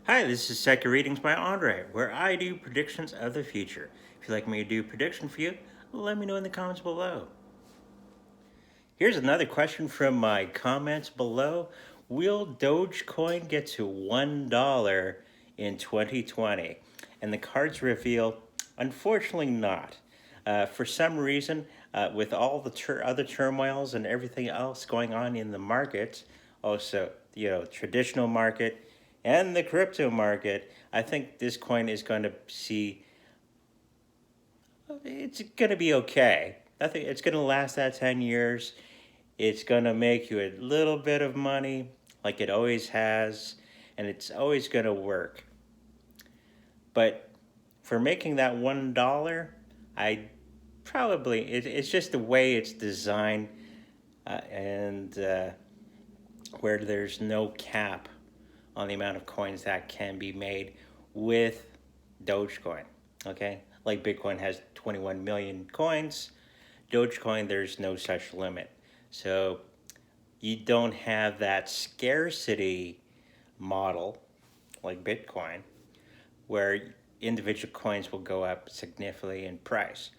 Hi, this is Second Readings by Andre, where I do predictions of the future. If you'd like me to do a prediction for you, let me know in the comments below. Here's another question from my comments below. Will Dogecoin get to $1 in 2020? And the cards reveal, unfortunately not. For some reason, with all the other turmoils and everything else going on in the market, also, traditional market and the crypto market, I think this coin is going to see, it's going to be okay. I think it's going to last that 10 years. It's going to make you a little bit of money like it always has, and it's always going to work. But for making that $1, I it's just the way it's designed, and where there's no cap on the amount of coins that can be made with Dogecoin. Okay, like Bitcoin has 21 million coins, Dogecoin there's no such limit. So you don't have that scarcity model like Bitcoin, where individual coins will go up significantly in price.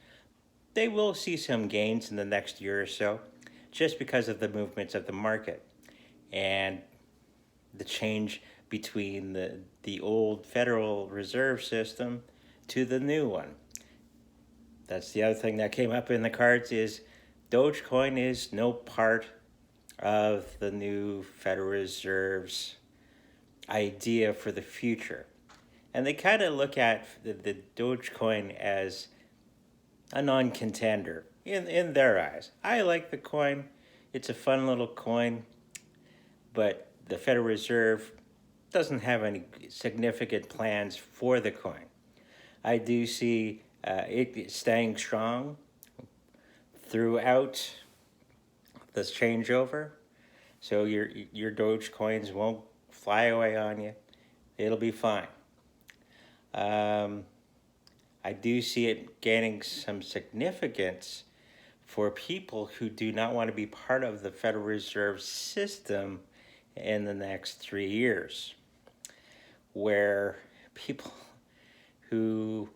They will see some gains in the next year or so, just because of the movements of the market and the change between the old Federal Reserve System to the new one. That's the other thing that came up in the cards is Dogecoin is no part of the new Federal Reserve's idea for the future. And they kind of look at the Dogecoin as a non-contender in their eyes. I like the coin. It's a fun little coin, but the Federal Reserve doesn't have any significant plans for the coin. I do see it staying strong throughout this changeover. So your Doge coins won't fly away on you. It'll be fine. I do see it gaining some significance for people who do not want to be part of the Federal Reserve system in the next 3 years, where people who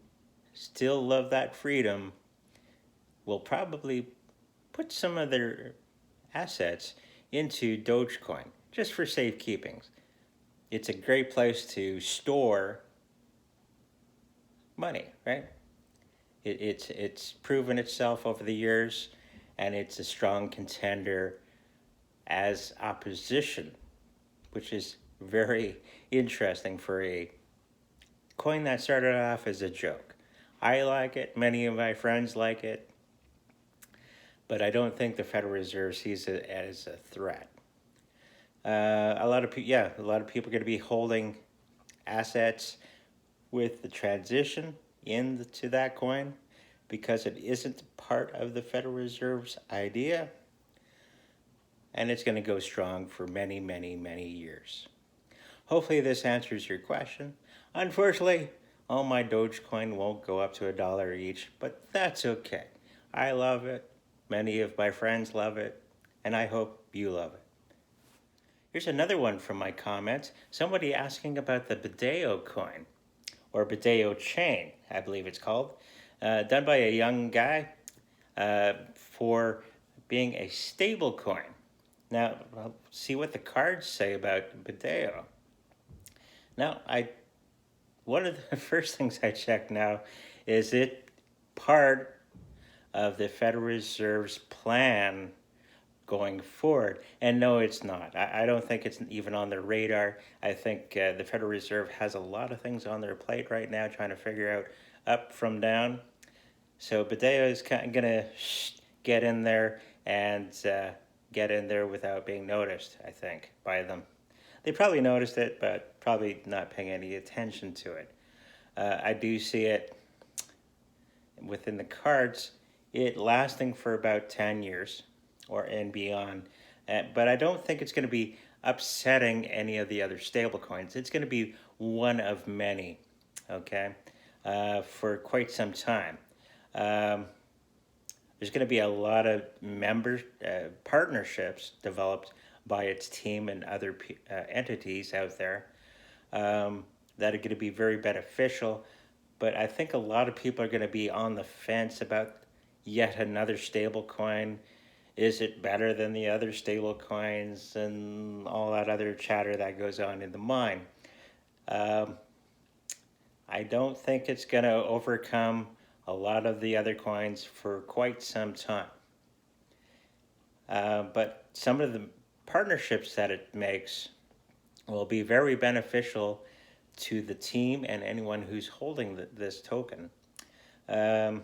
still love that freedom will probably put some of their assets into Dogecoin just for safekeeping. It's a great place to store money, right? It's proven itself over the years, and it's a strong contender as opposition, which is very interesting for a coin that started off as a joke. I like it. Many of my friends like it. But I don't think the Federal Reserve sees it as a threat. A lot of people are going to be holding assets with the transition into that coin because it isn't part of the Federal Reserve's idea, and it's going to go strong for many, many, many years. Hopefully this answers your question. Unfortunately, all my Dogecoin won't go up to $1 each, but that's okay. I love it. Many of my friends love it, and I hope you love it. Here's another one from my comments. Somebody asking about the Bidao coin, or Bidao Chain, I believe it's called, done by a young guy for being a stable coin. Now, I'll see what the cards say about Bidao. Now, one of the first things I check now is it part of the Federal Reserve's plan going forward? And no, it's not. I don't think it's even on their radar. I think the Federal Reserve has a lot of things on their plate right now, trying to figure out up from down. So Bidao is kind of going to get in there and get in there without being noticed, I think, by them. They probably noticed it, but probably not paying any attention to it. I do see it within the cards, it lasting for about 10 years and beyond. But I don't think it's going to be upsetting any of the other stable coins. It's going to be one of many, okay, for quite some time. There's going to be a lot of partnerships developed by its team and other entities out there. that are going to be very beneficial. But I think a lot of people are going to be on the fence about yet another stable coin. Is it better than the other stable coins and all that other chatter that goes on in the mind? Um, I don't think it's going to overcome a lot of the other coins for quite some time. But some of the partnerships that it makes will be very beneficial to the team and anyone who's holding this token. Um,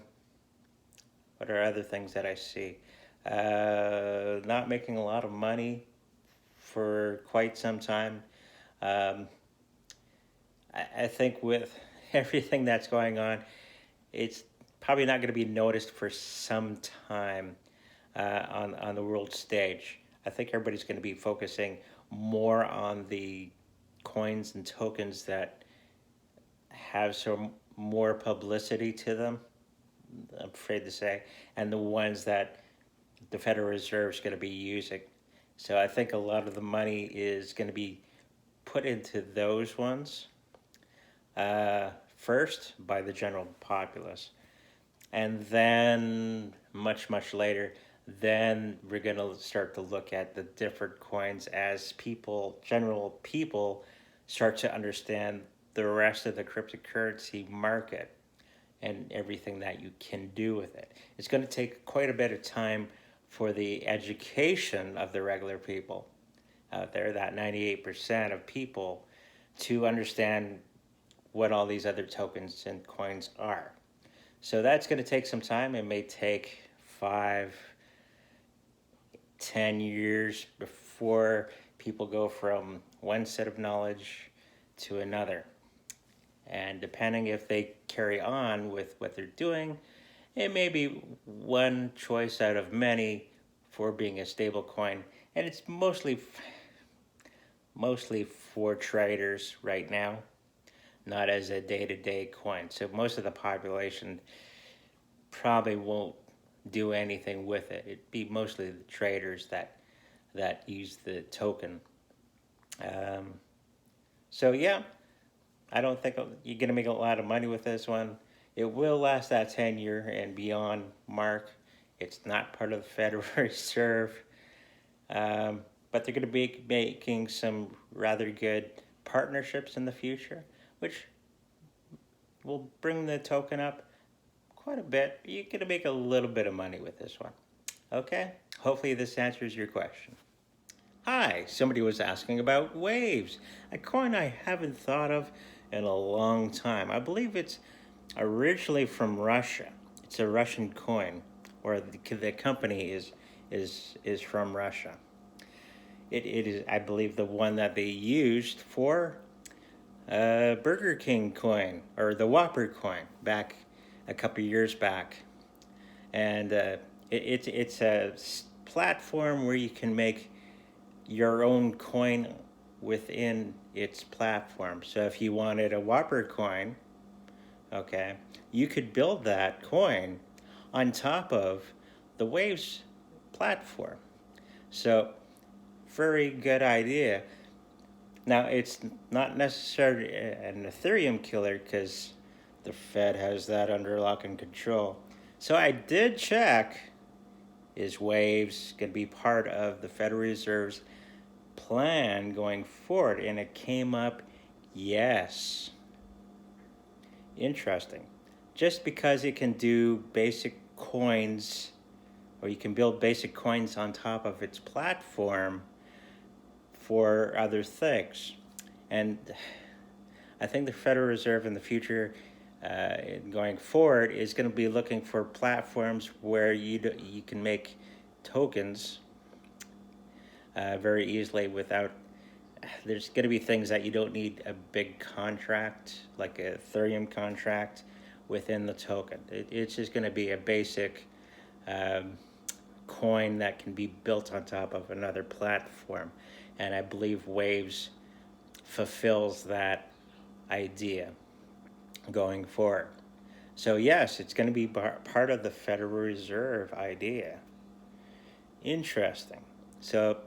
what are other things that I see? Not making a lot of money for quite some time. Um, I think with everything that's going on, it's probably not going to be noticed for some time on the world stage. I think everybody's going to be focusing more on the coins and tokens that have some more publicity to them, I'm afraid to say, and the ones that the Federal Reserve is going to be using. So I think a lot of the money is going to be put into those ones first by the general populace. And then much, much later, then we're going to start to look at the different coins as people, general people, start to understand the rest of the cryptocurrency market and everything that you can do with it. It's going to take quite a bit of time for the education of the regular people out there, that 98% of people, to understand what all these other tokens and coins are. So that's going to take some time. It may take 5, 10 years before people go from one set of knowledge to another. And depending if they carry on with what they're doing, it may be one choice out of many for being a stable coin. And it's mostly for traders right now, not as a day-to-day coin. So most of the population probably won't do anything with it. It'd be mostly the traders that use the token. So yeah, I don't think you're going to make a lot of money with this one. It will last that 10-year and beyond mark. It's not part of the Federal Reserve. But they're going to be making some rather good partnerships in the future, which will bring the token up quite a bit. You're going to make a little bit of money with this one. Okay? Hopefully this answers your question. Hi, somebody was asking about Waves, a coin I haven't thought of in a long time. I believe it's originally from Russia. It's a Russian coin, or the company is from Russia. It is, I believe, the one that they used for Burger King coin, or the Whopper coin, back a couple years back. And it's a platform where you can make your own coin within its platform. So if you wanted a Whopper coin, okay, you could build that coin on top of the Waves platform. So very good idea. Now, it's not necessarily an Ethereum killer because the Fed has that under lock and control. So I did check, is Waves going to be part of the Federal Reserve's plan going forward? And it came up, yes. Interesting. Just because it can do basic coins, or you can build basic coins on top of its platform for other things. And I think the Federal Reserve in the future, going forward, is going to be looking for platforms where you can make tokens very easily without. There's going to be things that you don't need a big contract, like a Ethereum contract, within the token. It's just going to be a basic coin that can be built on top of another platform. And I believe Waves fulfills that idea going forward. So yes, it's going to be part of the Federal Reserve idea. Interesting. So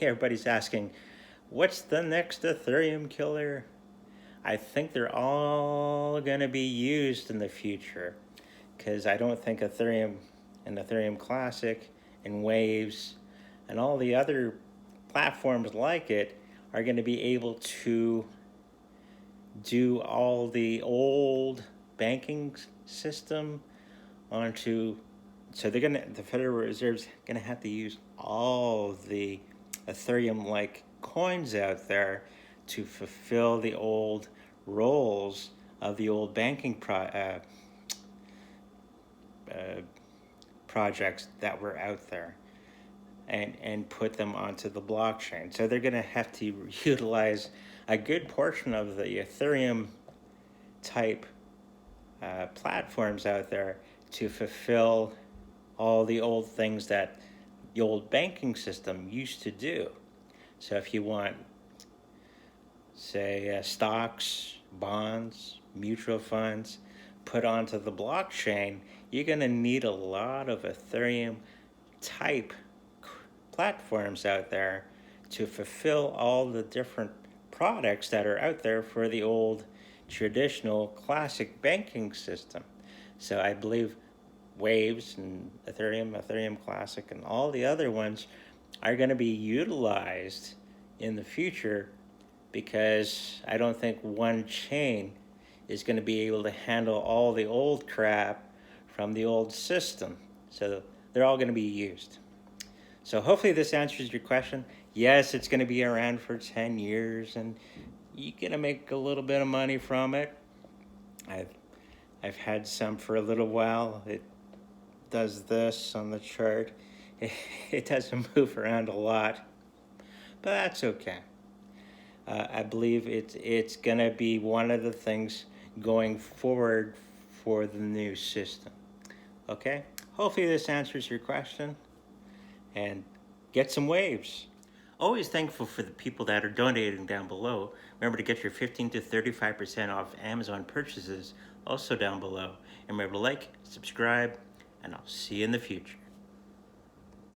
everybody's asking, what's the next Ethereum killer? I think they're all going to be used in the future, because I don't think Ethereum and Ethereum Classic and Waves and all the other platforms like it are going to be able to do all the old banking system onto. So the Federal Reserve's gonna have to use all the Ethereum-like coins out there to fulfill the old roles of the old banking projects that were out there, and put them onto the blockchain. So they're going to have to utilize a good portion of the Ethereum type platforms out there to fulfill all the old things that the old banking system used to do. So if you want, say, stocks, bonds, mutual funds put onto the blockchain, you're going to need a lot of Ethereum type platforms out there to fulfill all the different products that are out there for the old traditional classic banking system. So I believe Waves and Ethereum Classic, and all the other ones are going to be utilized in the future, because I don't think one chain is going to be able to handle all the old crap from the old system. So they're all going to be used. So hopefully this answers your question. Yes, it's going to be around for 10 years, and you're going to make a little bit of money from it. I've had some for a little while. It does this on the chart. It doesn't move around a lot, but that's okay. I believe it's going to be one of the things going forward for the new system. Okay? Hopefully this answers your question, and get some waves. Always thankful for the people that are donating down below. Remember to get your 15 to 35% off Amazon purchases also down below. And remember to like, subscribe, and I'll see you in the future.